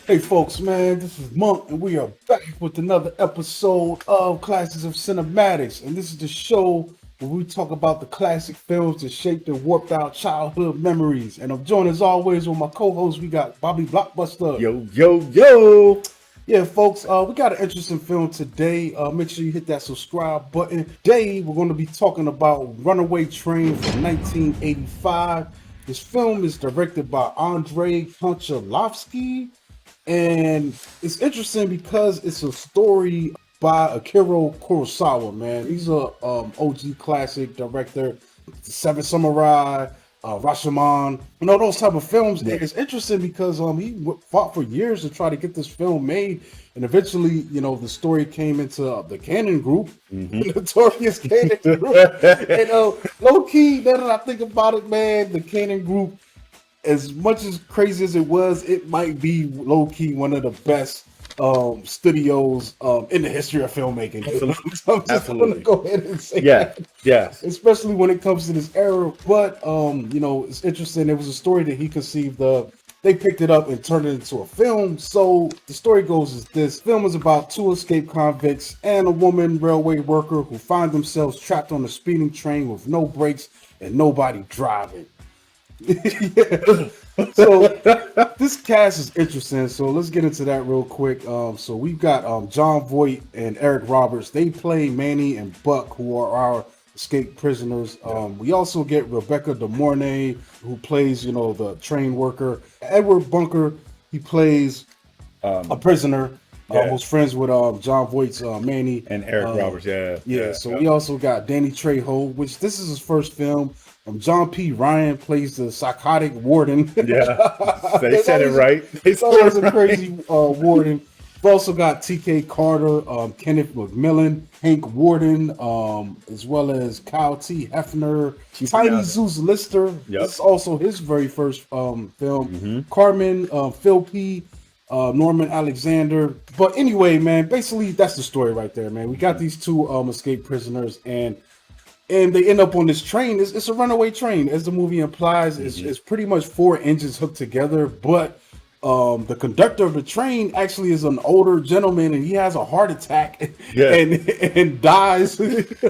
Hey folks, man, this is Monk, and we are back with another episode of Classes of Cinematics. And this is the show where we talk about the classic films that shaped and warped our childhood memories. And I'm joined as always with my co-host. We got Bobby Blockbuster. Yo. Yeah, folks, we got an interesting film today. Make sure you hit that subscribe button. Today, we're going to be talking about Runaway Train from 1985. This film is directed by Andrei Konchalovsky. And it's interesting because it's a story by Akira Kurosawa, man. He's a OG classic director, Seven Samurai, Rashomon, those type of films. And it's interesting because he fought for years to try to get this film made, and eventually, the story came into the Canon Group, the notorious Canon Group. And low key, now that I think about it, man, the Canon Group, as much as crazy as it was, it might be low-key one of the best studios in the history of filmmaking. So I'm just going to go ahead and say that. Yes. Especially when it comes to this era. But, it's interesting. It was a story that he conceived of. They picked it up and turned it into a film. So the story goes as this. Film is about two escaped convicts and a woman railway worker who find themselves trapped on a speeding train with no brakes and nobody driving. Yeah. So this cast is interesting. So let's get into that real quick. So we've got John Voight and Eric Roberts. They play Manny and Buck, who are our escaped prisoners. We also get Rebecca De Mornay, who plays, the train worker. Edward Bunker, he plays a prisoner. Was friends with John Voight's Manny and Eric Roberts. So we also got Danny Trejo, which this is his first film. John P. Ryan plays the psychotic warden. Yeah, they said it right. They thought it was a crazy warden. We've also got T.K. Carter, Kenneth McMillan, Hank Warden, as well as Kyle T. Hefner, Tiny Zeus Lister. Yep. This is also his very first film. Carmen, Phil P., Norman Alexander. But anyway, man, basically that's the story right there, man. We got these two escaped prisoners, and they end up on this train. It's a runaway train, as the movie implies. It's pretty much four engines hooked together, but the conductor of the train actually is an older gentleman, and he has a heart attack and dies. It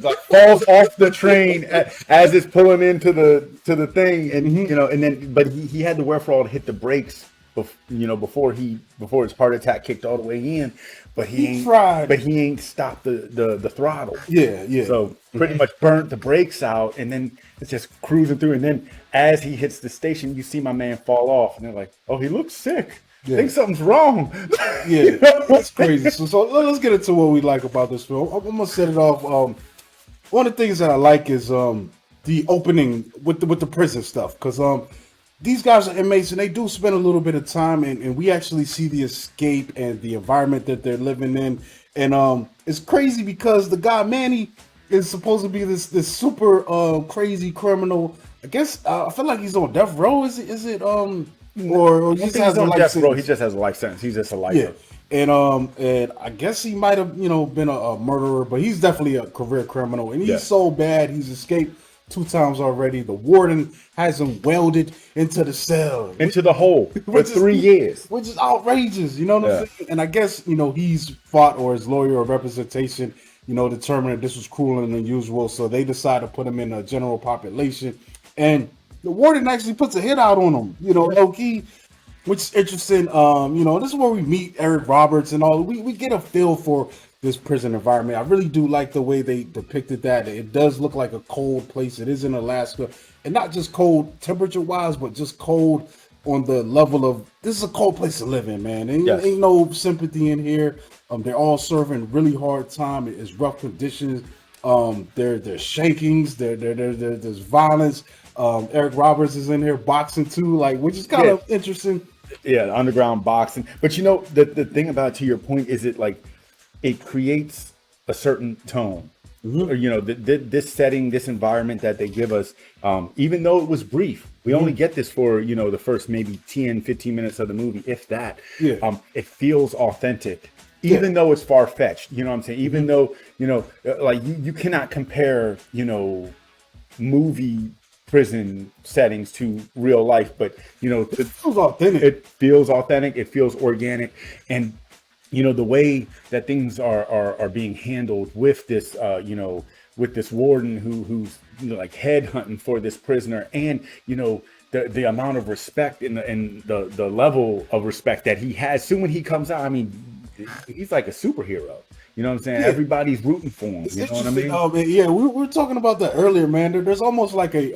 like falls off the train as it's pulling into the thing, and but he had the wherewithal to hit the brakes, before his heart attack kicked all the way in. But he ain't stopped the throttle. Yeah. So pretty much burnt the brakes out, and then it's just cruising through. And then as he hits the station, you see my man fall off, and they're like, "Oh, he looks sick. I think something's wrong." Yeah, that's crazy. So let's get into what we like about this film. I'm gonna set it off. One of the things that I like is the opening with the prison stuff, because these guys are inmates, and they do spend a little bit of time, and we actually see the escape and the environment that they're living in. And it's crazy because the guy Manny is supposed to be this super crazy criminal. I guess I feel like he's on death row. Is it or he just has a life sentence? He just has a life sentence. He's just a life. Yeah. And I guess he might have been a murderer, but he's definitely a career criminal, and he's so bad he's escaped 2 times already. The warden has him welded into the cell, into the hole for 3 years, which is outrageous. You know what I'm saying? And I guess he's fought, or his lawyer or representation, determined that this was cruel and unusual, so they decided to put him in a general population. And the warden actually puts a hit out on him, low key, which is interesting. This is where we meet Eric Roberts and all. We get a feel for this prison environment. I really do like the way they depicted that. It does look like a cold place. It is in Alaska, and not just cold temperature wise, but just cold on the level of, this is a cold place to live in, man. Ain't no sympathy in here. They're all serving really hard time. It's rough conditions. There's shankings. There's violence. Eric Roberts is in here boxing too, which is kind of interesting. Yeah, underground boxing. But the thing about, to your point, is it creates a certain tone. Or, this setting, this environment that they give us, even though it was brief, we only get this for, the first maybe 10, 15 minutes of the movie, if that. It feels authentic, even though it's far-fetched. You know what I'm saying? Even though, you cannot compare, movie prison settings to real life, but It feels authentic. it feels authentic, it feels organic, and the way that things are being handled with this with this warden who's like head hunting for this prisoner, and the amount of respect and the level of respect that he has. Soon when he comes out, I mean, he's like a superhero. You know what I'm saying? Yeah. Everybody's rooting for him. It's You know what I interesting. mean? Oh man, yeah, we were talking about that earlier, man. There's almost like a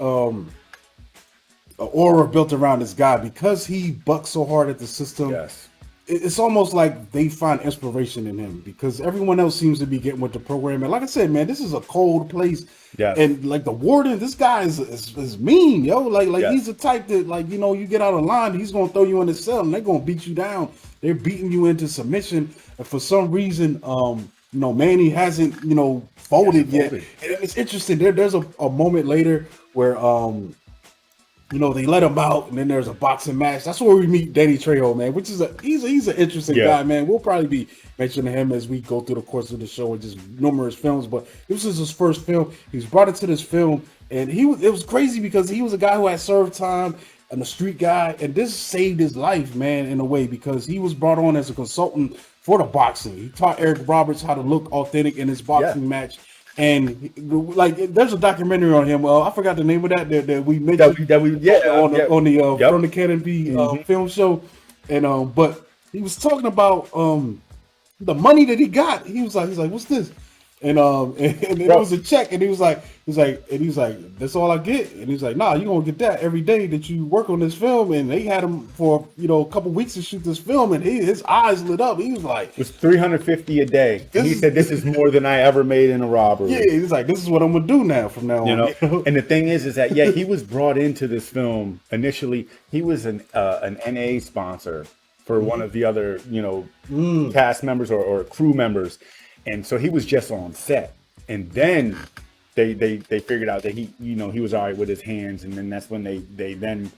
aura built around this guy because he bucks so hard at the system. Yes. It's almost like they find inspiration in him because everyone else seems to be getting with the program. And like I said, man, this is a cold place. Yes. And like the warden, this guy is mean, yo. Like Yes. he's the type that, like, you get out of line, he's gonna throw you in the cell and they're gonna beat you down. They're beating you into submission. And for some reason, Manny hasn't, folded yet. folded. And it's interesting. There's a moment later where they let him out, and then there's a boxing match. That's where we meet Danny Trejo, man, which is he's an interesting guy, man. We'll probably be mentioning him as we go through the course of the show and just numerous films. But this is his first film. He was brought into this film, and it was crazy because he was a guy who had served time and a street guy, and this saved his life, man, in a way, because he was brought on as a consultant for the boxing. He taught Eric Roberts how to look authentic in his boxing match. And like, there's a documentary on him. I forgot the name of that we mentioned on the From the Canopy film show. And but he was talking about the money that he got. He's like, what's this? And it was a check, and he was like, that's all I get. And he's like, nah, you're gonna get that every day that you work on this film. And they had him for a couple weeks to shoot this film, and his eyes lit up. He was like, it was $350 a day. And he said, this is more than I ever made in a robbery. Yeah, he's like, this is what I'm gonna do now from now on. And the thing is that he was brought into this film initially. He was an NA sponsor for one of the other cast members or crew members. And so he was just on set, and then they figured out that he was all right with his hands, and then that's when they then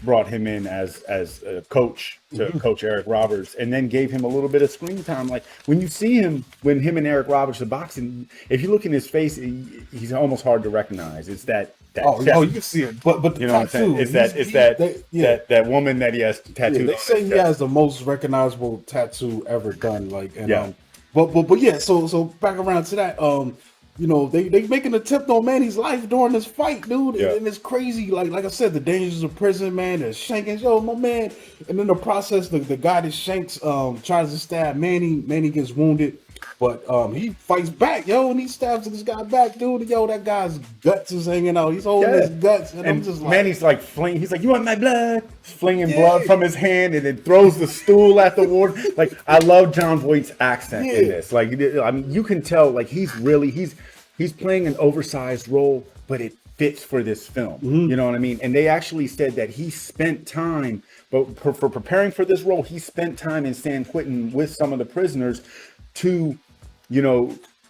brought him in as a coach to coach Eric Roberts, and then gave him a little bit of screen time. Like when you see him and Eric Roberts are boxing, if you look in his face, he's almost hard to recognize. It's that you can see it, but the what I'm saying? It's that woman that he has tattooed. Yeah, they say he has the most recognizable tattoo ever done. But yeah, so back around to that, they make an attempt on Manny's life during this fight, dude, and it's crazy. Like I said, the dangers of prison, man. There's shanking, my man, and in the process, the guy that shanks tries to stab Manny. Manny gets wounded, but he fights back, and he stabs this guy back, dude. And, that guy's guts is hanging out. He's holding his guts, and I'm just like, Manny's like flinging. He's like, "You want my blood?" Flinging blood from his hand, and then throws the stool at the warden. Like, I love John Voight's accent in this. Like, I mean, you can tell, like, he's playing an oversized role, but it fits for this film. You know what I mean? And they actually said that he spent time, but for preparing for this role, he spent time in San Quentin with some of the prisoners to,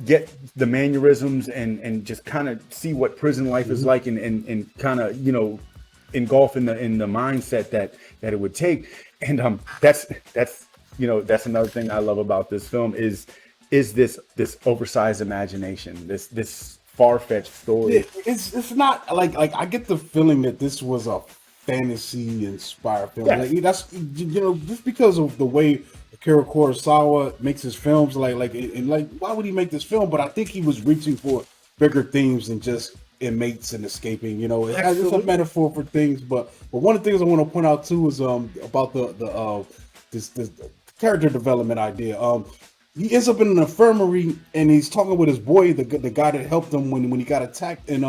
get the mannerisms and just kind of see what prison life is like, and kind of, engulf in the mindset that it would take. And that's another thing I love about this film is this oversized imagination, this far-fetched story. It's not like I get the feeling that this was a fantasy inspired film. Yes. Like, that's just because of the way Akira Kurosawa makes his films, why would he make this film? But I think he was reaching for bigger themes than just inmates and escaping. It's a metaphor for things. But one of the things I want to point out too is about this character development idea. He ends up in an infirmary, and he's talking with his boy, the guy that helped him when he got attacked, and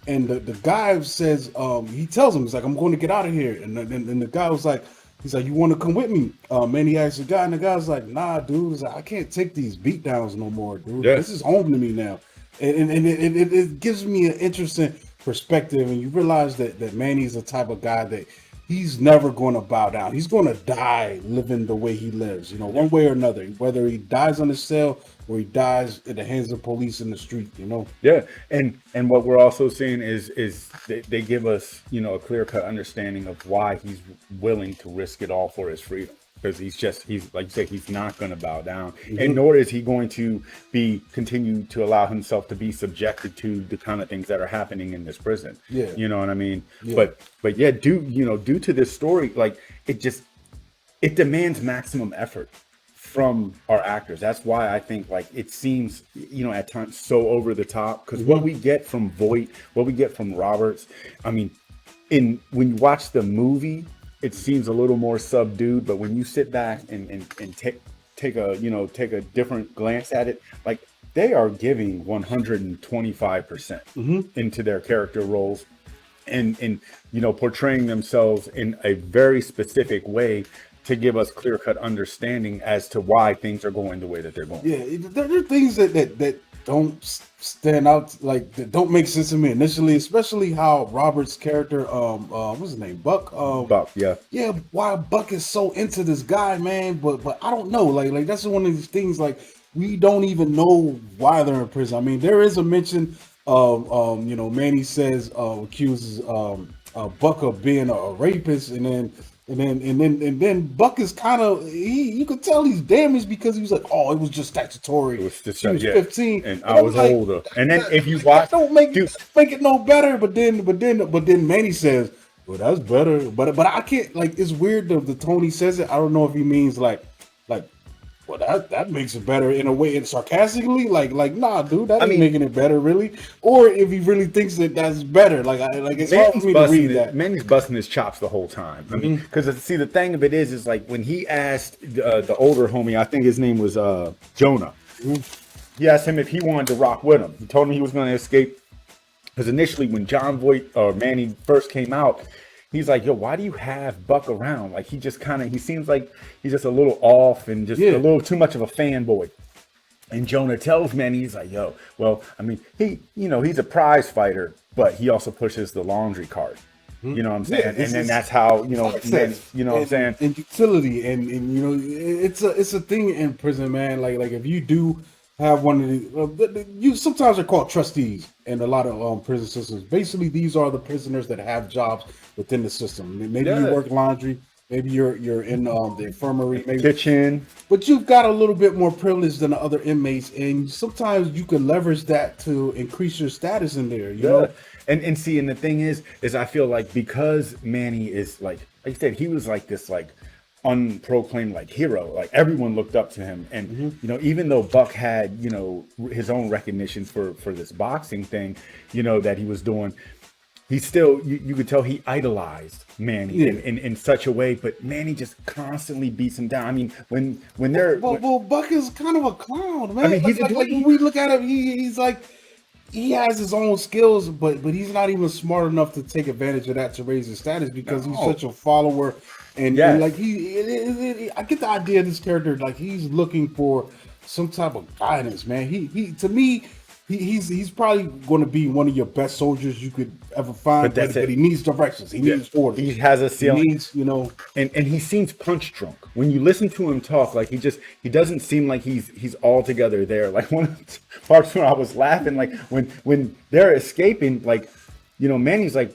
the guy says, he tells him, he's like, I'm going to get out of here, and the guy was like, he's like, you want to come with me? Man, he asked the guy, and the guy's like, nah, dude. He's like, I can't take these beat downs no more, dude. Yeah. This is home to me now. And it gives me an interesting perspective, and you realize that Manny's the type of guy that he's never going to bow down. He's going to die living the way he lives, one way or another, whether he dies on his cell or he dies at the hands of police in the street, Yeah. And what we're also seeing is they give us, a clear-cut understanding of why he's willing to risk it all for his freedom. because he's like you said, he's not going to bow down, and nor is he going to continue to allow himself to be subjected to the kind of things that are happening in this prison. Yeah. You know what I mean? Yeah. But yeah, due to this story, like it demands maximum effort from our actors. That's why I think like it seems, at times so over the top, because what we get from Voight, what we get from Roberts, I mean, when you watch the movie, it seems a little more subdued, but when you sit back and take a different glance at it, like they are giving 125% into their character roles and portraying themselves in a very specific way to give us clear-cut understanding as to why things are going the way that they're going. Yeah, there are things that don't stand out, like that don't make sense to me initially, especially how Robert's character, what's his name, Buck? Buck, yeah. Yeah, why Buck is so into this guy, man, but I don't know, like that's one of these things, like we don't even know why they're in prison. I mean, there is a mention of, Manny says, accuses Buck of being a rapist, and then Buck is kind of, you could tell he's damaged because he was like, oh, it was just statutory. It was just, she was 15 and I was like, older. And then if you watch, don't make it no better. But then Manny says, well, that's better. But I can't, like, it's weird the tone he says it. I don't know if he means like, well, that makes it better in a way, and sarcastically, like nah, dude, that ain't making it better, really. Or if he really thinks that that's better, like it's hard for me to read that. Manny's busting his chops the whole time. I mean, because see, the thing of it is like when he asked the older homie, I think his name was Jonah. He asked him if he wanted to rock with him. He told him he was going to escape, because initially when John Voight or Manny first came out, he's like, yo, why do you have Buck around? Like, he seems like he's just a little off and just a little too much of a fanboy. And Jonah tells Manny, he's like, yo, well, I mean, he's a prize fighter, but he also pushes the laundry cart. You know what I'm saying? And then that's how, what I'm saying? And utility. And it's a thing in prison, man. Like if you do have one of these, sometimes they're called trustees in a lot of prison systems. Basically, these are the prisoners that have jobs within the system. Maybe you work laundry, maybe you're in the infirmary, maybe kitchen, but you've got a little bit more privilege than the other inmates, and sometimes you can leverage that to increase your status in there. You know, and see, and the thing is I feel like because Manny is like I said, he was like this like unproclaimed like hero, like everyone looked up to him, and even though Buck had his own recognition for this boxing thing that he was doing, he still you could tell he idolized Manny in such a way, but Manny just constantly beats him down. I mean, when they're Buck is kind of a clown, man. I mean, like when we look at him, he's like, he has his own skills, but he's not even smart enough to take advantage of that to raise his status, because he's such a follower. And like I get the idea of this character, like he's looking for some type of guidance, man. He to me, he's probably going to be one of your best soldiers you could ever find. But he needs directions. He needs orders. He has a ceiling. He needs, and he seems punch drunk when you listen to him talk. Like he doesn't seem like he's all together there. Like one of the parts when I was laughing, like when they're escaping, like Manny's like,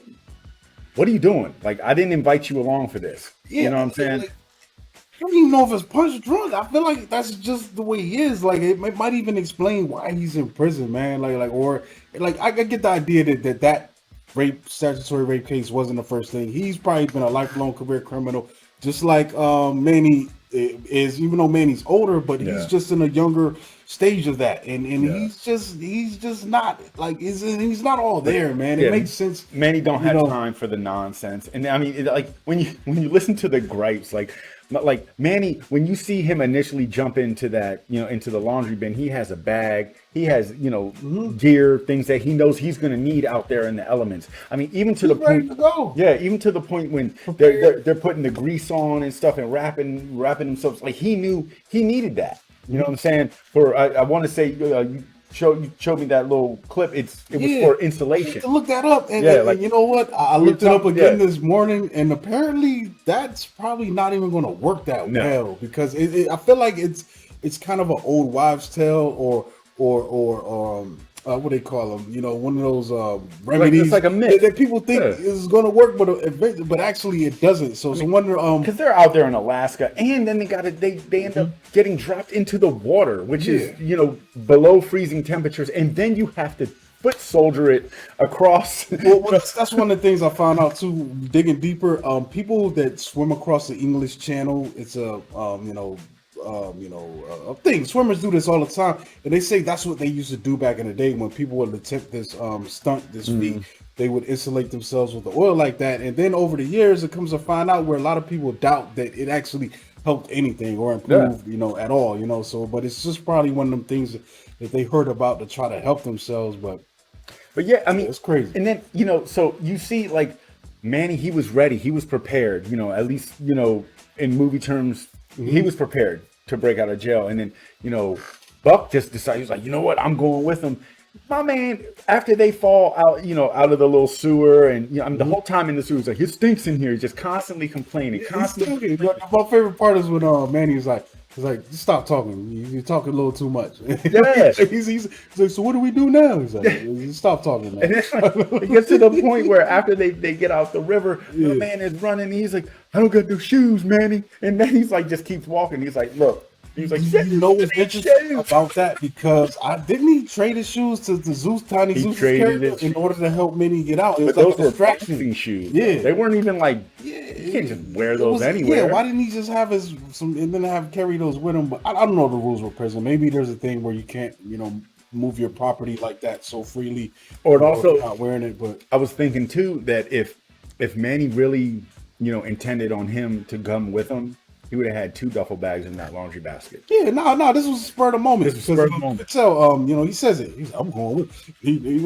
what are you doing? Like, I didn't invite you along for this. You know what I'm saying? Like, I don't even know if it's punch drunk. I feel like that's just the way he is. Like, it might even explain why he's in prison, man. I get the idea that statutory rape case wasn't the first thing. He's probably been a lifelong career criminal, just like Manny is. Even though Manny's older, but he's just in a younger stage of that, and he's just not like he's not all there, man. It makes sense. Manny don't have time for the nonsense, and I mean, like when you listen to the gripes, like Manny, when you see him initially jump into that, into the laundry bin, he has a bag, he has gear, things that he knows he's going to need out there in the elements. I mean, even to the point, even to the point when they're putting the grease on and stuff and wrapping themselves, like he knew he needed that. You know what I'm saying? I want to say you showed me that little clip. It was for insulation. Look that up. And you know what? I looked it up again this morning, and apparently that's probably not even going to work that well, because I feel like it's kind of an old wives' tale, or what they call them, one of those remedies. It's like a myth that people think is going to work, but actually it doesn't. So wonder because they're out there in Alaska, and then they end up getting dropped into the water, which is below freezing temperatures, and then you have to foot soldier it across. Well, that's one of the things I found out too, digging deeper. People that swim across the English Channel, it's a thing. Swimmers do this all the time, and they say that's what they used to do back in the day when people would attempt this stunt, this feat. They would insulate themselves with the oil like that, and then over the years, it comes to find out where a lot of people doubt that it actually helped anything or improved, at all. So, but it's just probably one of them things that they heard about to try to help themselves, but yeah, I mean, it's crazy. And then so you see, like Manny, he was ready, he was prepared. At least in movie terms, he was prepared to break out of jail. And then Buck just decided, he was like, you know what, I'm going with him. My man, after they fall out, out of the little sewer, and the whole time in the sewer, he's like, it stinks in here. He's just constantly complaining. My favorite part is when Manny's like, just stop talking. You're talking a little too much. Yeah. he's like, so what do we do now? He's like, stop talking, man. And then, it gets to the point where after they get out the river, the man is running. And he's like, I don't got no shoes, Manny. And then he's like, just keeps walking. He's like, look. He's like, you know what's interesting about that? Because didn't he trade his shoes to Zeus, Tiny Zeus' character in order to help Manny get out? It was those like a distraction. Shoes. Yeah, they weren't even like. You can't just wear those anywhere. Yeah, why didn't he just have and then carry those with him? But I don't know the rules with prison. Maybe there's a thing where you can't, move your property like that so freely, or also not wearing it. But I was thinking too that if Manny really, intended on him to come with him, he would have had 2 duffel bags in that laundry basket. Yeah, no, this was a spur of the moment. This was spur of the moment. Tell, he says it. He's like, I'm going with. He's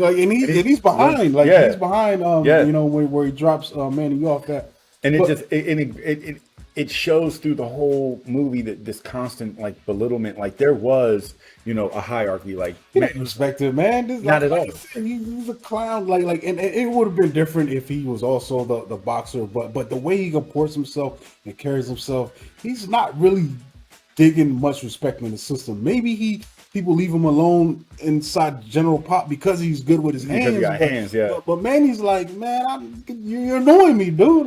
behind. He's behind. Where he drops Manny off that. And it shows through the whole movie that this constant belittlement, there was a hierarchy, he didn't respect it, man. Not at all. He was a clown, and it would have been different if he was also the boxer, but the way he comports himself and carries himself, he's not really digging much respect in the system. Maybe people leave him alone inside General Pop because he's good with his hands. He got hands, yeah. But Manny's like, man, you're annoying me, dude.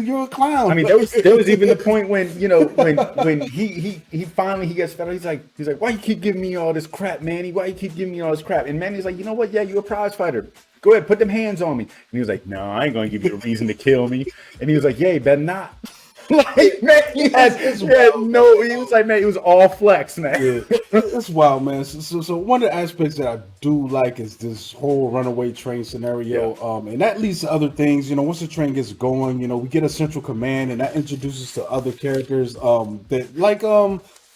You're a clown. I mean, there was even the point when when he finally gets fed up. He's like, why you keep giving me all this crap, Manny? Why you keep giving me all this crap? And Manny's like, you know what? Yeah, you're a prize fighter. Go ahead, put them hands on me. And he was like, no, I ain't gonna give you a reason to kill me. And he was like, yeah, you better not. Man, he was like, man, it was all flex, man. Yeah, it's wild, man. So one of the aspects that I do like is this whole runaway train scenario, and that leads to other things. Once the train gets going, we get a central command, and that introduces to other characters that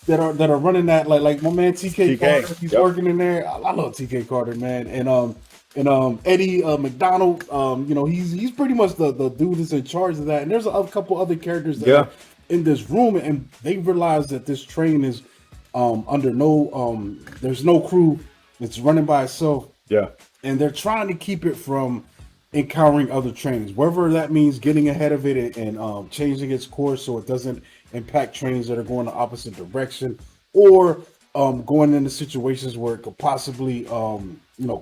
are running that, like my man TK Carter. He's working in there. I love TK Carter, man, and Eddie McDonald, he's pretty much the dude that's in charge of that. And there's a couple other characters that are in this room, and they realize that this train is under there's no crew. It's running by itself. Yeah. And they're trying to keep it from encountering other trains, whether that means getting ahead of it and changing its course so it doesn't impact trains that are going the opposite direction, or going into situations where it could possibly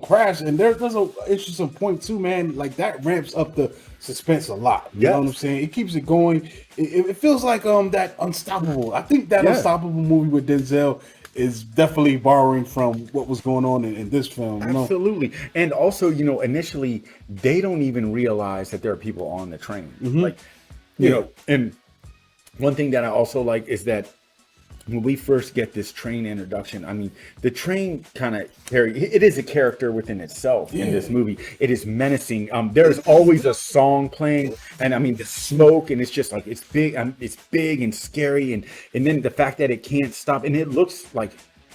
crash. And there's an interesting point too, man. That ramps up the suspense a lot. You know what I'm saying? It keeps it going. It feels like that Unstoppable. I think that Unstoppable movie with Denzel is definitely borrowing from what was going on in this film. Absolutely. And also, initially they don't even realize that there are people on the train. And one thing that I also like is that when we first get this train introduction, I mean, the train it is a character within itself in this movie. It is menacing. There's always a song playing, and I mean the smoke, and it's just it's big. It's big and scary, and then the fact that it can't stop, and it looks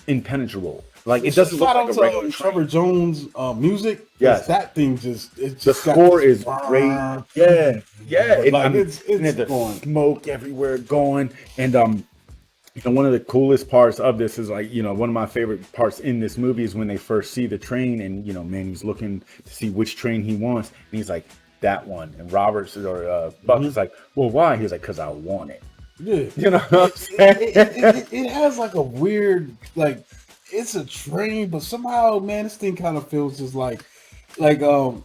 impenetrable. It doesn't look like a regular Trevor Jones music. Yes, that thing the score is great. Yeah. It's the smoke everywhere going, and one of the coolest parts of this is one of my favorite parts in this movie is when they first see the train, and Manny's looking to see which train he wants, and he's like, that one. And Roberts or Buck is like, well, why? He's like, because I want it. Yeah. You know what I'm saying? It has a weird it's a train, but somehow, man, this thing kind of feels just later on,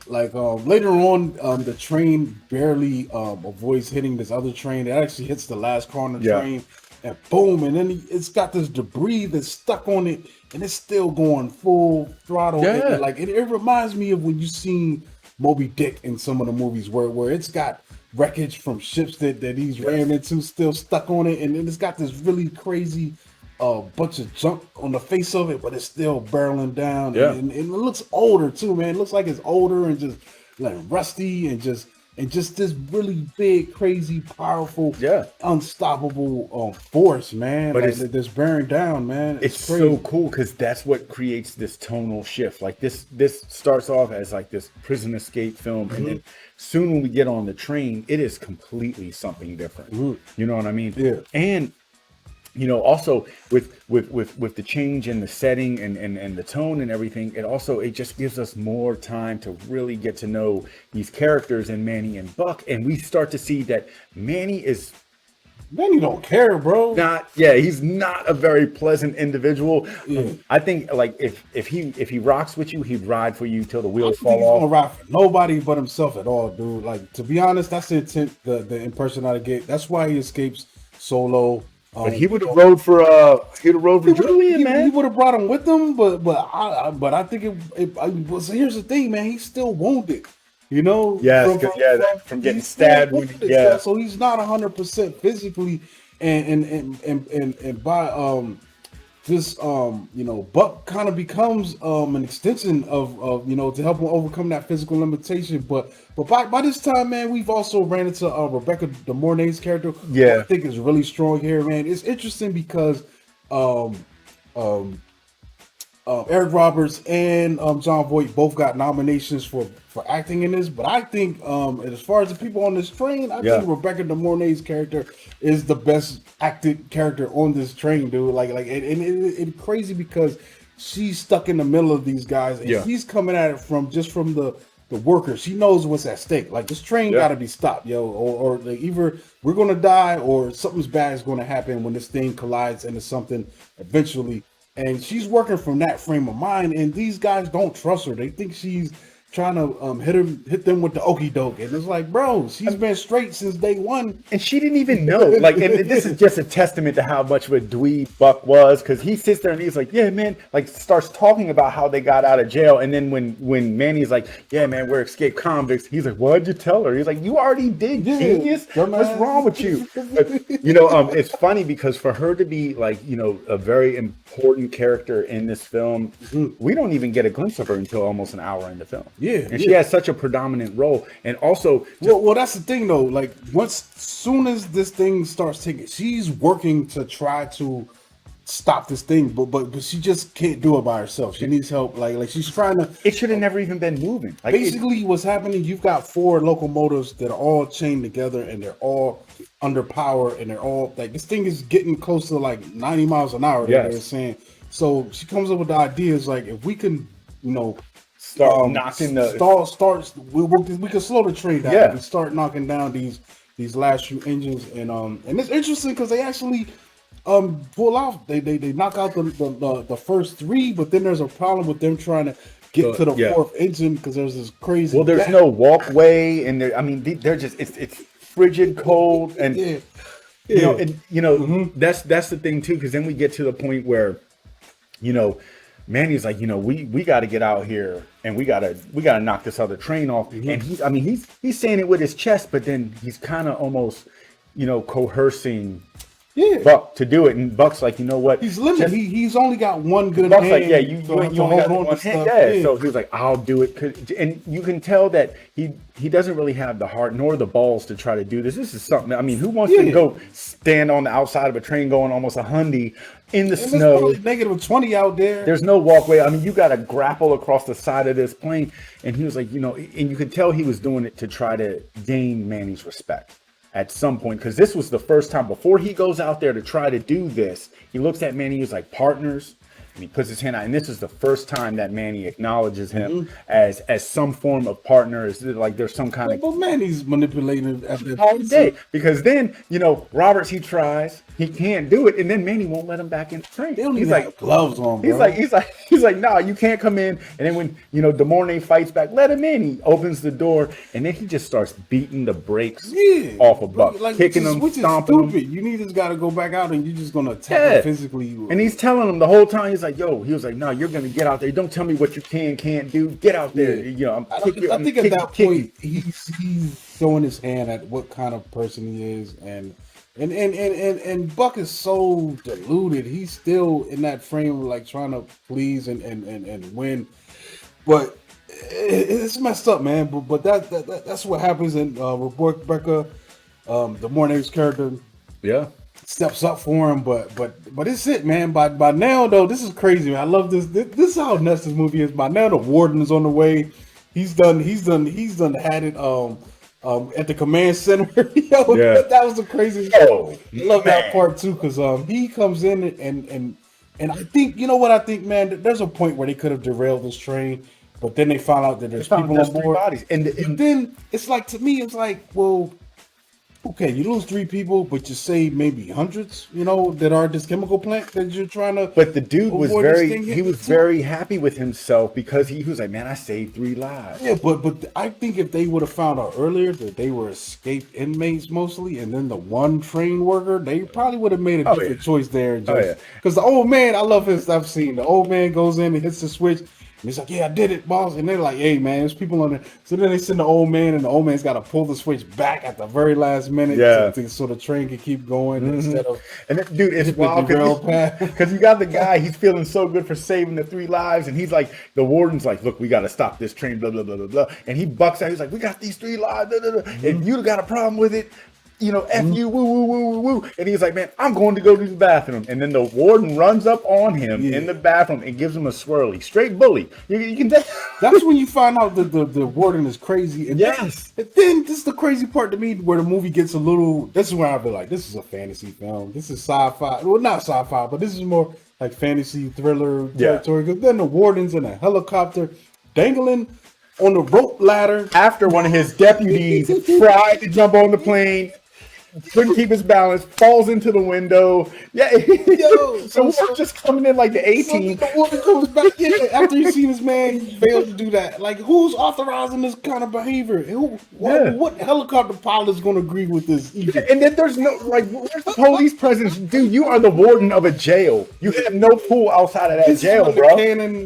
the train barely avoids hitting this other train. It actually hits the last car on the Yeah. train, and boom, and then it's got this debris that's stuck on it, and it's still going full throttle. Yeah. And like it reminds me of when you seen Moby Dick in some of the movies where it's got wreckage from ships that he's ran into still stuck on it, and then it's got this really crazy bunch of junk on the face of it, but it's still barreling down. Yeah. And it looks older too, man. It looks like it's older and just like rusty and just this really big, crazy, powerful, unstoppable force, man. But like, it's that's bearing down, man. It's crazy. so cool because that's what creates this tonal shift. Like this starts off as like this prison escape film, and then soon when we get on the train, it is completely something different. You know what I mean? Yeah. And you know, also with the change in the setting and the tone and everything, it just gives us more time to really get to know these characters in Manny and Buck, and we start to see that Manny don't care, bro. He's not a very pleasant individual. Yeah. I think like if he rocks with you, he'd ride for you till the wheels He's fall off. gonna ride for nobody but himself at all, dude. Like, to be honest, that's the intent, the impression I get. That's why he escapes solo. But he would have rode for Julian, man. He would have brought him with him, but I think here's the thing, man. He's still wounded, you know. Yes, from getting stabbed. So he's not 100% physically, and by Buck kind of becomes an extension of to help him overcome that physical limitation. But by this time, man, we've also ran into Rebecca De Mornay's character, who I think is really strong here, man. It's interesting because Eric Roberts and John Voight both got nominations for acting in this, but I think as far as the people on this train, I think Rebecca De Mornay's character is the best acted character on this train, dude. It's crazy because she's stuck in the middle of these guys, and she's coming at it from the workers. She knows what's at stake. Like, this train got to be stopped, or like, either we're gonna die or something's bad is going to happen when this thing collides into something eventually. And she's working from that frame of mind, and these guys don't trust her. They think she's trying to hit them with the okie doke, and it's like, bro, she's been straight since day one, and she didn't even know. Like, and this is just a testament to how much of a dweeb Buck was, because he sits there and he's like, yeah, man, like starts talking about how they got out of jail, and then when Manny's like, yeah, man, we're escaped convicts, he's like, what'd you tell her? He's like, you already did, genius. What's wrong with you? But, it's funny because for her to be like, a very important character in this film, we don't even get a glimpse of her until almost an hour in the film. She has such a predominant role, and also, well, that's the thing though. Like, soon as this thing starts taking, she's working to try to stop this thing, but she just can't do it by herself. She needs help. Like she's trying to. It should have never even been moving. Like, basically, what's happening? You've got 4 locomotives that are all chained together, and they're all under power, and they're all like, this thing is getting close to like 90 miles an hour. They're saying. So she comes up with the ideas like, if we can, start knocking we can slow the train down and start knocking down these last few engines, and it's interesting because they actually pull out, they knock out the first 3, but then there's a problem with them trying to get to the 4th engine because there's this crazy there's no walkway, and they're just it's frigid cold, and that's the thing too, because then we get to the point where Manny's like, we got to get out here, and we gotta knock this other train off. And he's saying it with his chest, but then he's kind of almost, coercing Buck to do it. And Buck's like, you know what? He's limited. He's only got one good Buck's hand. like, you only got one hand. So he was like, I'll do it. And you can tell that he doesn't really have the heart nor the balls to try to do this. This is something. Who wants to go stand on the outside of a train going almost 100 in the snow? It's negative 20 out there. There's no walkway. You got to grapple across the side of this plane. And he was like, and you could tell he was doing it to try to gain Manny's respect at some point, because this was the first time before he goes out there to try to do this. He looks at Manny. He was like, partners. and he puts his hand out, and this is the first time that Manny acknowledges him as some form of partner. Is like there's some kind of. But Manny's manipulated at that All day, because then Roberts, he tries, he can't do it, and then Manny won't let him back in the train. They don't He's even like have gloves on, bro. he's like, nah, you can't come in. And then when DeMornay fights back, let him in. He opens the door, and then he just starts beating the brakes off of Buck, kicking him, stomping him. You need this guy to go back out, and you're just gonna attack him physically. And he's telling him the whole time. He's like, yo, he was like, no, you're gonna get out there. Don't tell me what you can't do. Get out there. I think at that point he's showing his hand at what kind of person he is, and Buck is so deluded. He's still in that frame of like trying to please and win, but it's messed up, man. But that's what happens. And Rebecca, the Mornay's character, steps up for him. But it's it, man. By now though, this is crazy, man. I love this. This is how nuts this movie is. By now the warden is on the way. He's done had it at the command center. That was the craziest. I love that part too, because he comes in and I think, you know what I think, man, there's a point where they could have derailed this train, but then they found out that there's people on board. Bodies. And then it's like, to me, it's like, well, okay, you lose 3 people, but you save maybe hundreds, that are at this chemical plant that you're trying to. But the dude was very happy with himself, because he was like, man, I saved 3 lives. Yeah, but I think if they would have found out earlier that they were escaped inmates mostly, and then the one train worker, they probably would have made a different choice there. Because the old man, I love his stuff scene. The old man goes in and hits the switch. And he's like, yeah, I did it, boss. And they're like, hey, man, there's people on there. So then they send the old man, and the old man's got to pull the switch back at the very last minute so the train can keep going instead of. And that, dude, it's wild because you got the guy, he's feeling so good for saving the 3 lives. And he's like, the warden's like, look, we got to stop this train, blah, blah, blah, blah, blah. And he bucks out. He's like, we got these 3 lives. Blah, blah, blah. If you got a problem with it, F you, woo, woo, woo, woo, woo. And he's like, man, I'm going to go to the bathroom. And then the warden runs up on him in the bathroom and gives him a swirly. Straight bully. You can. That's when you find out that the warden is crazy. And then this is the crazy part to me, where the movie gets a little. This is where I feel like this is a fantasy film. This is sci-fi. Well, not sci-fi, but this is more like fantasy thriller territory. Because then the warden's in a helicopter dangling on the rope ladder after one of his deputies tried to jump on the plane. Couldn't keep his balance, falls into the window. So we're just coming in like the 18. The woman comes back in after you see this man fail to do that. Like, who's authorizing this kind of behavior? What helicopter pilot is going to agree with this? And then there's no, where's the police presence? Dude, you are the warden of a jail. You have no pool outside of that jail, bro.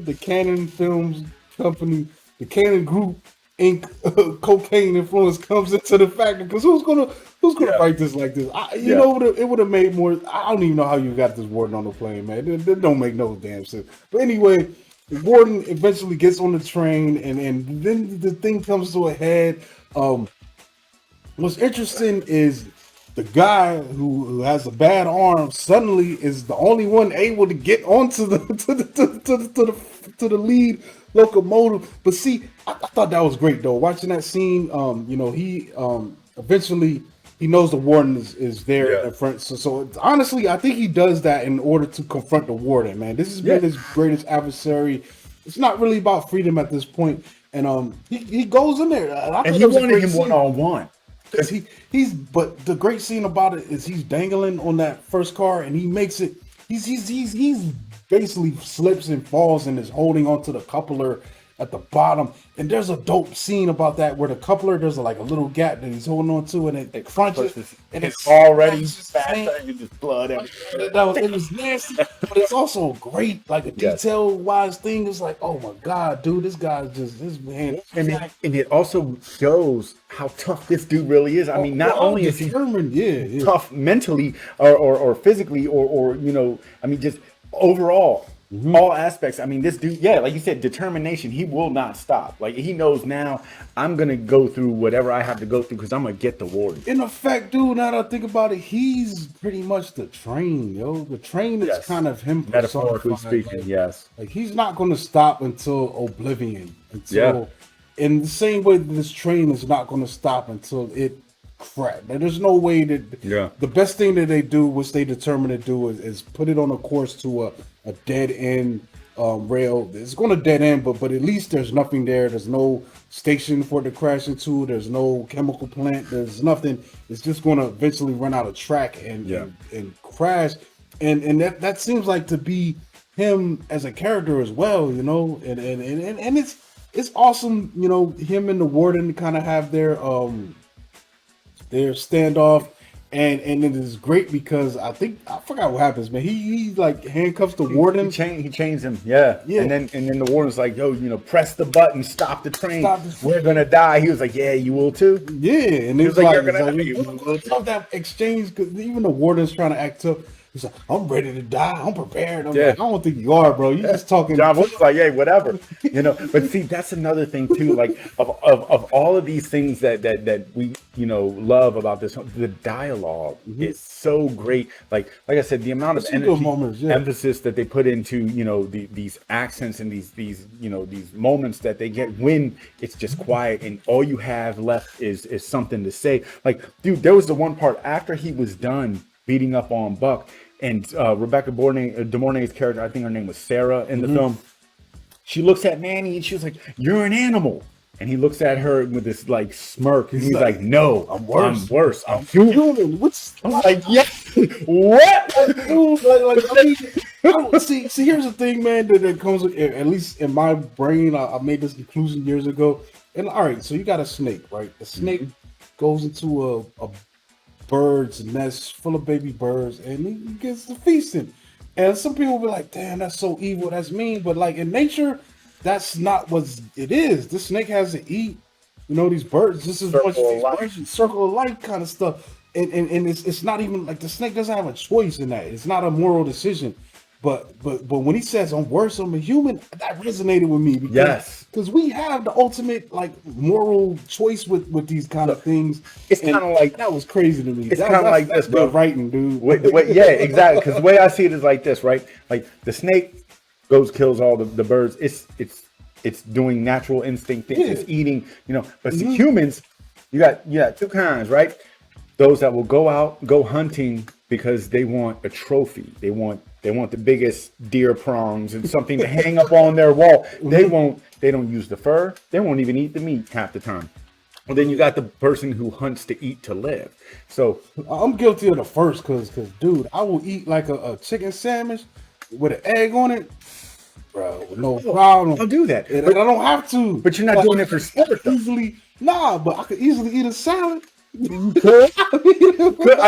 The Canon Films Company, the Canon Group Inc. Cocaine influence comes into the factor, because who's gonna write this like this? It would have made more. I don't even know how you got this warden on the plane, man. It don't make no damn sense. But anyway, the warden eventually gets on the train, and then the thing comes to a head. What's interesting is the guy who has a bad arm suddenly is the only one able to get onto the to the lead locomotive. But see, I thought that was great though. Watching that scene, he eventually he knows the warden is there in front. So honestly, I think he does that in order to confront the warden. Man, this has been his greatest adversary. It's not really about freedom at this point, and he goes in there, and he wanted him one-on-one. Because but the great scene about it is he's dangling on that first car, and he makes it. He's basically slips and falls and is holding onto the coupler at the bottom. And there's a dope scene about that where the coupler, there's like a little gap that he's holding on to, and it crunches, and it's already faster, and just blood everywhere. It was nasty, but it's also great, like a detail-wise thing. It's like, oh my god, dude, this guy's just this man. And it also shows how tough this dude really is. I mean, not only is he tough mentally or physically or just overall. All aspects. I mean, this dude, like you said, determination. He will not stop. Like, he knows now, I'm going to go through whatever I have to go through because I'm going to get the warden. In effect, dude, now that I think about it, he's pretty much the train, yo. The train is kind of him. Metaphorically speaking, yes. Like, he's not going to stop until oblivion. In the same way that this train is not going to stop until it crap. There's no way that the best thing that they do, which they determine to do, is put it on a course to a dead end rail. It's going to dead end, but at least there's nothing there. There's no station for it to crash into. There's no chemical plant. There's nothing. It's just going to eventually run out of track and crash. And that seems like to be him as a character as well, you know. And it's awesome, you know, him and the warden kind of have their standoff, and it is great because I forgot what happens, man. He like handcuffs the warden. He chains him, yeah. And then the warden's like, yo, you know, press the button, stop the train. We're gonna die. He was like, yeah, you will too. Yeah, and he was like, you're gonna die. I love that exchange because even the warden's trying to act tough. He's like, I'm ready to die. I'm prepared. I'm like, I don't think you are, bro. You just talking. John was like, hey, whatever, you know. But see, that's another thing too. Like of all of these things that we, you know, love about this, the dialogue is so great. Like I said, the amount of energy, emphasis that they put into, you know, these accents and these you know, these moments that they get when it's just quiet and all you have left is something to say. Like, dude, there was the one part after he was done beating up on Buck, and Rebecca De Mornay's character, I think her name was Sarah in the film, she looks at Manny and she was like, you're an animal. And he looks at her with this like smirk, and he's like, no, I'm worse. I'm human. I'm like, yeah, what? See, here's the thing, man, that comes with, at least in my brain, I made this conclusion years ago. And all right, so you got a snake, right? The snake goes into a bird's nest full of baby birds, and he gets to feasting. And some people will be like, damn, that's so evil, that's mean. But like in nature, that's not what it is. This snake has to eat, you know, these birds. This is circle of life kind of stuff. And it's not even like the snake doesn't have a choice in that. It's not a moral decision. But when he says I'm worse, I'm a human, that resonated with me because we have the ultimate like moral choice with these kind of things. It's kind of like that was crazy to me. It's kind of like this, bro. Writing, dude. Yeah, exactly. Because the way I see it is like this, right? Like the snake kills all the birds. It's doing natural instinct things. It's eating, you know. But see, humans, you got two kinds, right? Those that will go hunting because they want a trophy. They want the biggest deer prongs and something to hang up on their wall. They don't use the fur. They won't even eat the meat half the time. Well, then you got the person who hunts to eat to live. So I'm guilty of the first because dude, I will eat like a chicken sandwich with an egg on it. Bro, no problem. I'll do that. But I don't have to. But you're not doing it for sport. But I could easily eat a salad. I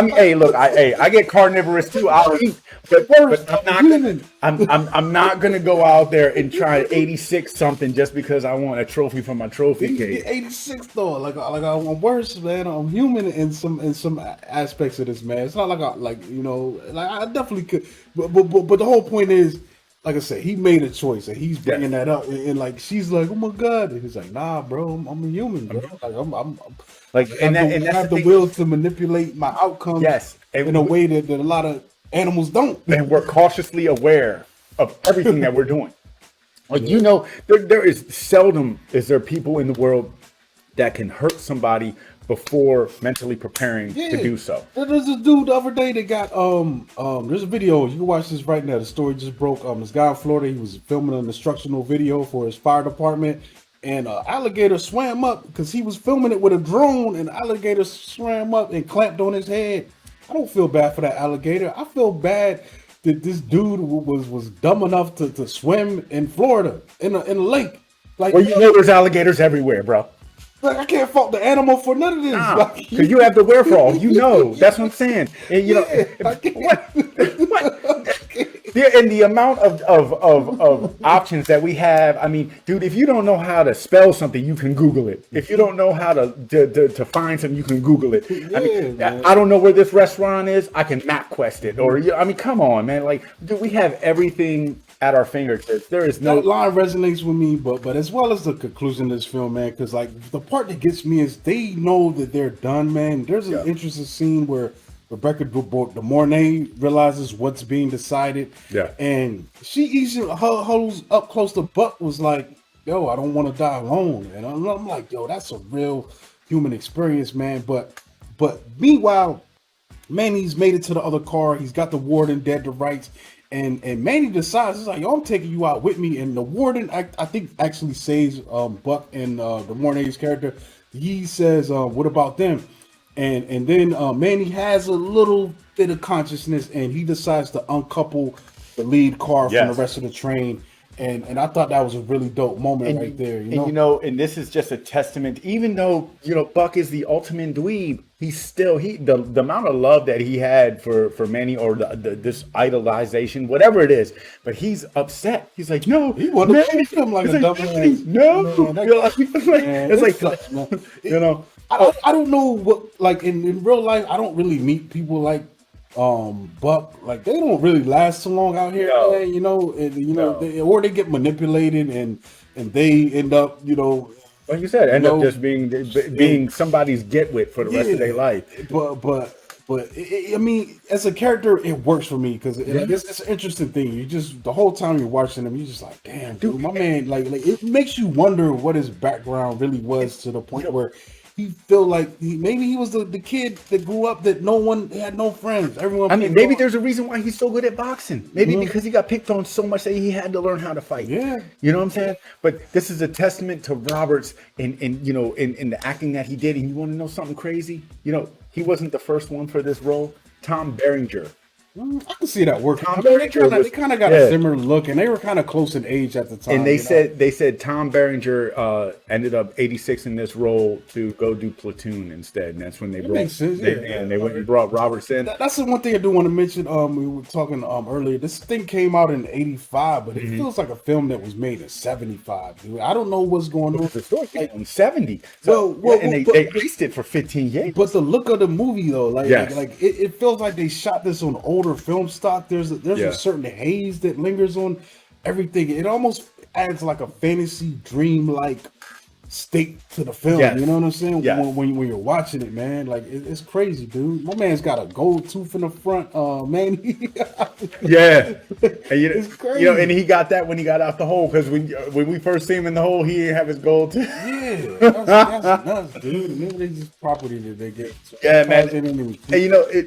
mean, hey, look, I get carnivorous too. I'll eat, but I'm not gonna go out there and try 86 something just because I want a trophy from my trophy case. 86 though, like I'm worse, man. I'm human in some aspects of this, man. It's not like you know, like I definitely could, but the whole point is, like I said, he made a choice, and he's bringing that up, and like she's like, "Oh my god," and he's like, "Nah, bro, I'm a human, bro. Like I'm like, and I have the will to manipulate my outcome, in a way that a lot of animals don't." And we're cautiously aware of everything that we're doing. Like you know, there is seldom is there people in the world that can hurt somebody before mentally preparing to do so. There's a dude the other day that got there's a video, you can watch this right now. The story just broke. This guy in Florida, he was filming an instructional video for his fire department, and an alligator swam up because he was filming it with a drone, and alligator swam up and clamped on his head. I don't feel bad for that alligator. I feel bad that this dude was dumb enough to swim in Florida in a lake. Like, well, you know there's alligators everywhere, bro. Like, I can't fault the animal for none of this. Because you have the wherewithal. You know. That's what I'm saying. And you know what? And the amount of options that we have. I mean, dude, if you don't know how to spell something, you can Google it. If you don't know how to find something, you can Google it. I mean, I don't know where this restaurant is. I can MapQuest it. Or I mean, come on, man. Like, dude, we have everything at our fingertips. There is no that line resonates with me, but as well as the conclusion of this film, man, because like the part that gets me is they know that they're done, man. There's an interesting scene where Rebecca De Mornay realizes what's being decided, and she easily huddles up close to Buck, was like, yo, I don't want to die alone, and I'm like, yo, that's a real human experience, man. But But meanwhile, Manny's made it to the other car. He's got the warden dead to rights. And Manny decides, he's like, yo, I'm taking you out with me. And the warden, I think, actually saves Buck and the Mornay's character. He says, what about them? And then Manny has a little bit of consciousness, and he decides to uncouple the lead car from the rest of the train. And I thought that was a really dope moment right there. And this is just a testament, even though, Buck is the ultimate dweeb, he's still, the amount of love that he had for Manny, or this idolization, whatever it is, but he's upset. He's like, no, he wanted to treat him like a dumbass. No, I don't know what, like, in real life, I don't really meet people like Buck. Like, they don't really last so long out here, man, or they get manipulated and they end up, like you said, end up just being somebody's get-wit for the rest of their life. But I mean, as a character, it works for me because it's an interesting thing. You just, the whole time you're watching him, you're just like, damn, dude, my man, like it makes you wonder what his background really was, to the point where he feel like maybe he was the kid that grew up that no one had, no friends. Everyone. I mean, maybe there's a reason why he's so good at boxing. Maybe because he got picked on so much that he had to learn how to fight. Yeah, you know what I'm saying. But this is a testament to Roberts in the acting that he did. And you want to know something crazy? He wasn't the first one for this role. Tom Berenger. I can see that working. They kind of got a similar look, and they were kind of close in age at the time. And they said Tom Berenger ended up 86 in this role to go do Platoon instead, and that's when they brought. Makes sense, they went and brought Roberts in. That's the one thing I do want to mention. We were talking earlier. This thing came out in 85, but it feels like a film that was made in 75. Dude. I don't know what's going on. The story came in 70. So, they iced it for 15 years. But the look of the movie, though, it feels like they shot this on older film stock. There's a certain haze that lingers on everything. It almost adds like a fantasy dream like state to the film. You know what I'm saying? When you're watching it, man, like it's crazy, dude. My man's got a gold tooth in the front, man. It's crazy. And he got that when he got out the hole, because when we first see him in the hole, he didn't have his gold tooth. That's nuts, dude. Maybe they just property that they get. Man. And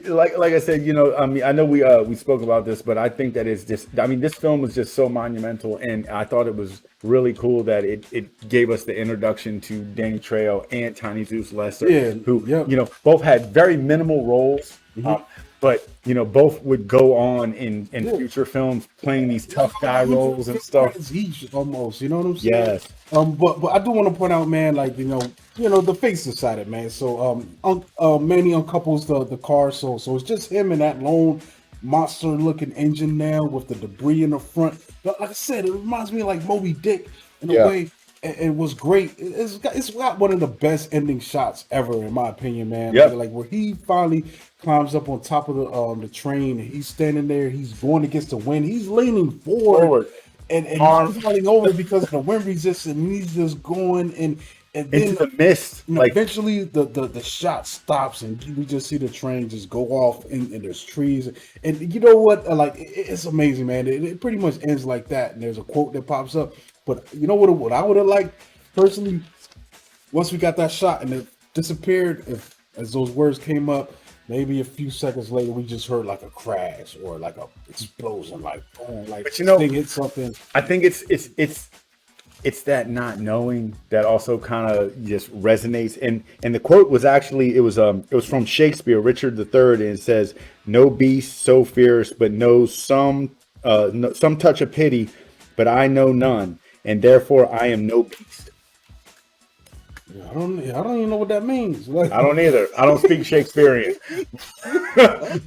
like I said, I mean, I know we spoke about this, but I think that it's just, I mean, this film was just so monumental, and I thought it was really cool that it gave us the introduction to Danny Trejo and Tiny Zeus Lester, who both had very minimal roles, but both would go on in future films playing these tough guy roles and stuff. Each almost, you know what I'm saying? Yes. But I do want to point out, man, like the face decided, man. So Manny uncouples the car, so it's just him and that lone monster looking engine now with the debris in the front. But like I said, it reminds me of like Moby Dick in a way. It was great. It's got one of the best ending shots ever, in my opinion, man. Like where he finally climbs up on top of the train, and he's standing there. He's going against the wind. He's leaning forward. And he's falling over because of the wind resistance. And he's just going and then into the mist. Eventually, the shot stops, and we just see the train just go off, and there's trees. And you know what? Like it's amazing, man. It pretty much ends like that. And there's a quote that pops up. But you know what I would have liked personally, once we got that shot and it disappeared, as those words came up, maybe a few seconds later we just heard like a crash or like a explosion, like boom, like thing hit something. I think it's that not knowing that also kind of just resonates. And the quote was actually it was from Shakespeare, Richard III, and it says, "No beast so fierce, but knows some touch of pity, but I know none. And therefore, I am no beast." I don't even know what that means. Like, I don't either. I don't speak Shakespearean. Because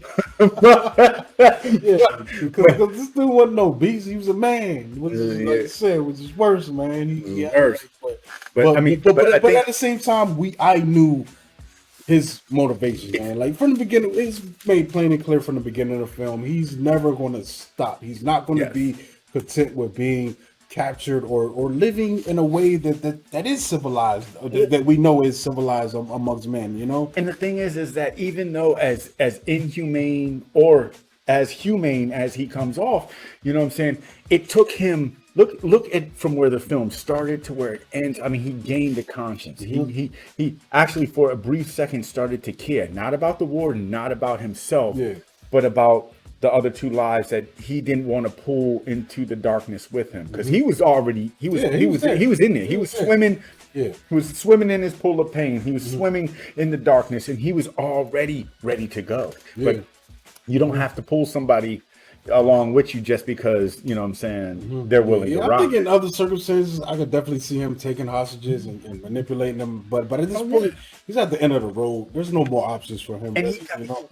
this dude wasn't no beast. He was a man. Like I said, which is worse, man. But at the same time, I knew his motivation, man. Like from the beginning, it's made plain and clear from the beginning of the film. He's never going to stop. He's not going to be content with being captured or living in a way that is civilized, that we know is civilized amongst men, And the thing is that even though as inhumane or as humane as he comes off, you know what I'm saying? It took him, look at from where the film started to where it ends. I mean, he gained a conscience. He actually for a brief second started to care, not about the warden, not about himself, but about the other two lives that he didn't want to pull into the darkness with him, because he was already he was in there. He was swimming. Yeah. He was swimming in his pool of pain. He was swimming in the darkness, and he was already ready to go. But you don't have to pull somebody along with you just because, you know what I'm saying, they're willing to rock. I think in other circumstances, I could definitely see him taking hostages and manipulating them. But at this point, he's at the end of the road. There's no more options for him. And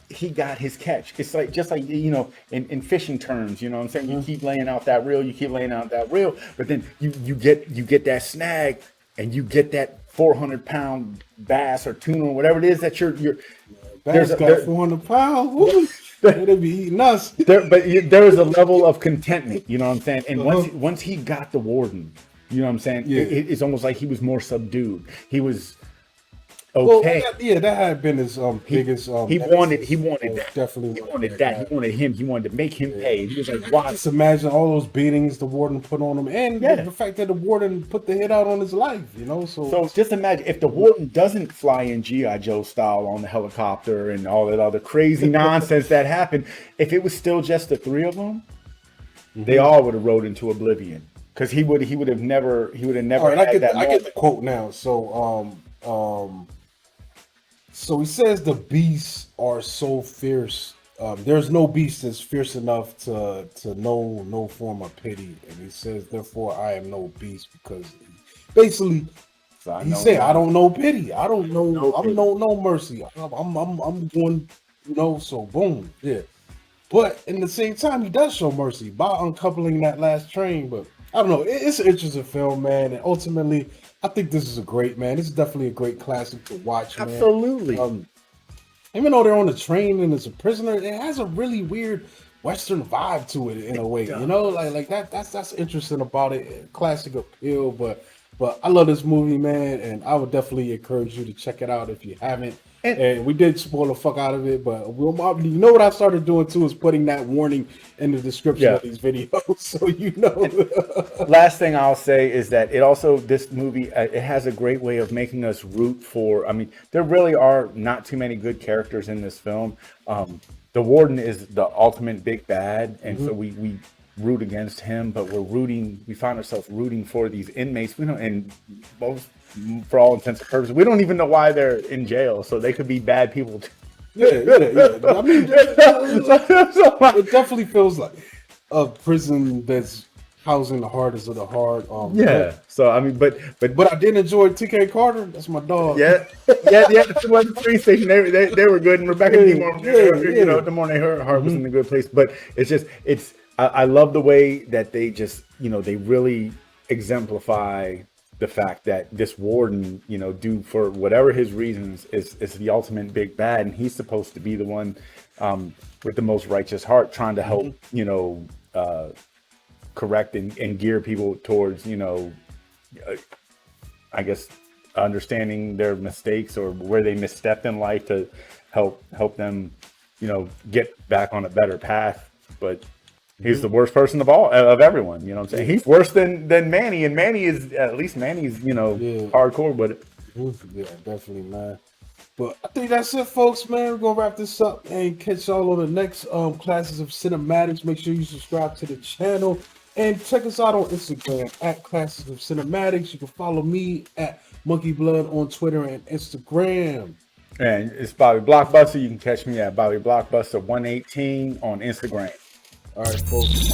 he got his catch. It's like, just like, you know, in fishing terms, you know what I'm saying? You keep laying out that reel, but then you get that snag, and you get that 400-pound bass or tuna or whatever it is that you're bass got 400 pounds. They'd be eating us. But there is a level of contentment, you know what I'm saying? And once he got the warden, you know what I'm saying? It's almost like he was more subdued. He was okay. Well, that had been his biggest. He wanted that. Definitely, he wanted that. He wanted him. He wanted to make him pay. He was like, "Why?" Just imagine all those beatings the warden put on him, and the fact that the warden put the hit out on his life. You know, so just imagine if the warden doesn't fly in G.I. Joe style on the helicopter and all that other crazy nonsense that happened. If it was still just the three of them, they all would have rode into oblivion, because he would have never. All right, I get the quote now. So he says the beasts are so fierce. There's no beast that's fierce enough to know no form of pity. And he says, therefore, I am no beast, because basically he said, I don't know pity. I don't know. I'm no mercy. I'm going, you know. So boom, But in the same time, he does show mercy by uncoupling that last train. But I don't know. It's an interesting film, man. And ultimately, I think this is a great, man. This is definitely a great classic to watch, man. Absolutely. Even though they're on the train and it's a prisoner, it has a really weird Western vibe to it in a way. You know, like that's interesting about it. Classic appeal, but I love this movie, man, and I would definitely encourage you to check it out if you haven't. And we did spoil the fuck out of it, but you know what I started doing too is putting that warning in the description of these videos, so you know. Last thing I'll say is that this movie, it has a great way of making us root for. I mean, there really are not too many good characters in this film. The warden is the ultimate big bad, and so we root against him, but we find ourselves rooting for these inmates. We don't, and most, for all intents and purposes, we don't even know why they're in jail, so they could be bad people too. Yeah. I mean, it definitely feels like a prison that's housing the hardest of the hard. So I mean, but I did enjoy TK Carter. That's my dog. The police station. They were good, and Rebecca D. Moore, you know, the morning her heart was in a good place. But I love the way that they just, you know, they really exemplify the fact that this warden, you know, for whatever his reasons, is the ultimate big bad, and he's supposed to be the one with the most righteous heart, trying to help, you know, correct and gear people towards, you know, I guess understanding their mistakes or where they misstepped in life to help them, you know, get back on a better path. But he's the worst person of everyone, you know what I'm saying? He's worse than Manny, and Manny's, you know, hardcore, but yeah, definitely, man. But I think that's it, folks, man. We're gonna wrap this up and catch y'all on the next Classes of Cinematics. Make sure you subscribe to the channel and check us out on Instagram at Classes of Cinematics. You can follow me at Monkey Blood on Twitter and Instagram. And it's Bobby Blockbuster. You can catch me at Bobby Blockbuster 118 on Instagram. All right, folks.